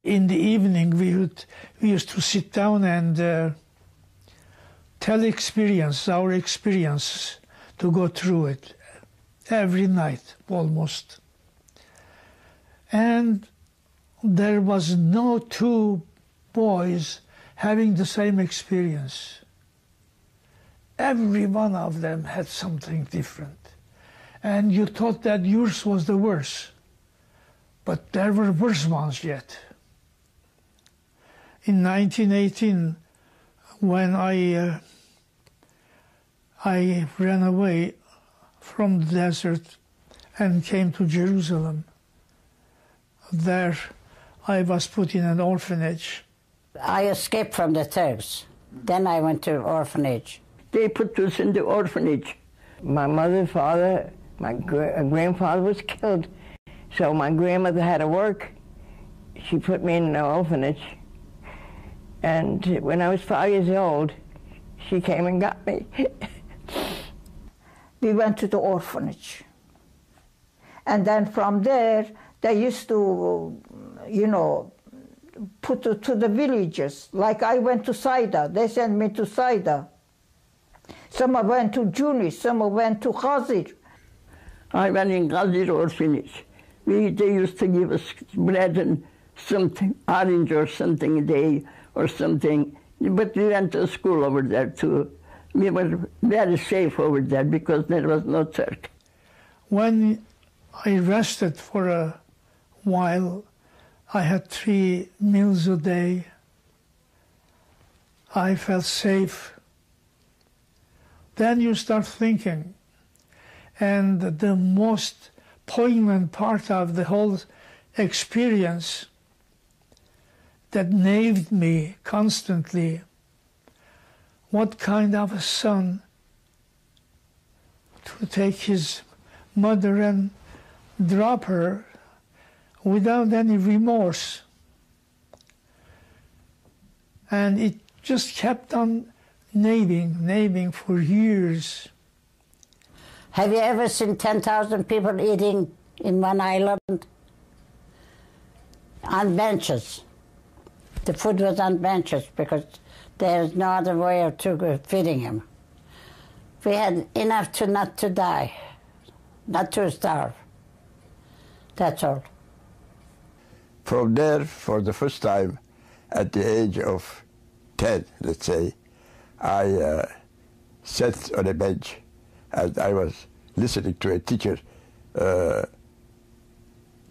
In the evening, we used to sit down and tell our experiences, to go through it every night almost. And there was no two boys having the same experience. Every one of them had something different. And you thought that yours was the worst. But there were worse ones yet. In 1918, when I ran away from the desert and came to Jerusalem, there I was put in an orphanage. I escaped from the Turks. Then I went to an orphanage. They put us in the orphanage. My mother, father, my grandfather was killed. So my grandmother had to work. She put me in an orphanage. And when I was 5 years old, she came and got me. We went to the orphanage. And then from there, they used to, put it to the villages. Like I went to Saida. They sent me to Saida. Some went to Juni, some went to Khazir. I went in Khazir orphanage. They used to give us bread and something, orange or something a day or something. But we went to school over there too. We were very safe over there because there was no Turk. When I rested for a while, I had 3 meals a day. I felt safe. Then you start thinking, and the most poignant part of the whole experience that nagged me constantly, what kind of a son to take his mother and drop her without any remorse. And it just kept on nagging for years. Have you ever seen 10,000 people eating in one island? On benches. The food was on benches because there's no other way of feeding him. We had enough to not to die, not to starve. That's all. From there, for the first time, at the age of 10, let's say, I sat on a bench and I was listening to a teacher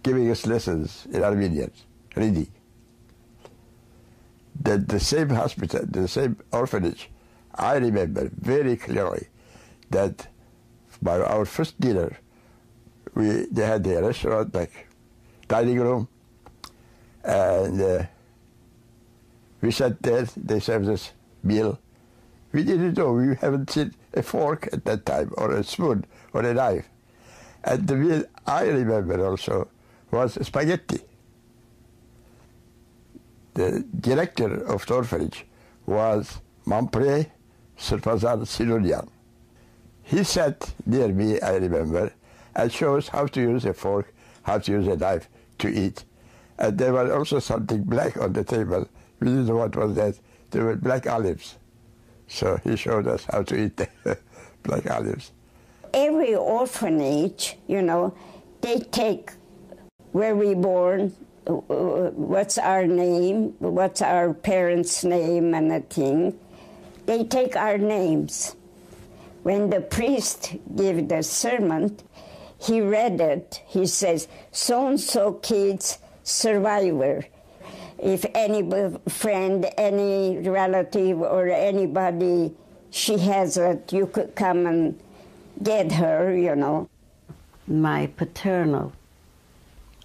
giving us lessons in Armenian, reading. The same hospital, the same orphanage, I remember very clearly that by our first dinner, they had a restaurant, like dining room, and we sat there, they served us meal. We didn't know, we haven't seen a fork at that time, or a spoon, or a knife. And the meal I remember also was spaghetti. The director of the orphanage was Mampre Sirpazan Sinonian. He sat near me, I remember, and showed us how to use a fork, how to use a knife to eat. And there was also something black on the table. We didn't know what was that. There were black olives. So he showed us how to eat the black olives. Every orphanage, they take where we born, what's our name, what's our parents' name and a thing. They take our names. When the priest gave the sermon, he read it. He says, so-and-so kid's survivor. If any friend, any relative, or anybody, she has it, you could come and get her, My paternal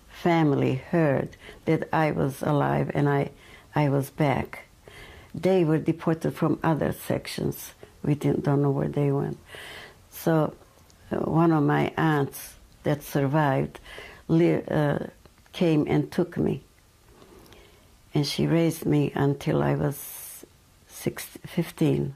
family heard that I was alive and I was back. They were deported from other sections. We don't know where they went. So one of my aunts that survived came and took me. And she raised me until I was 15.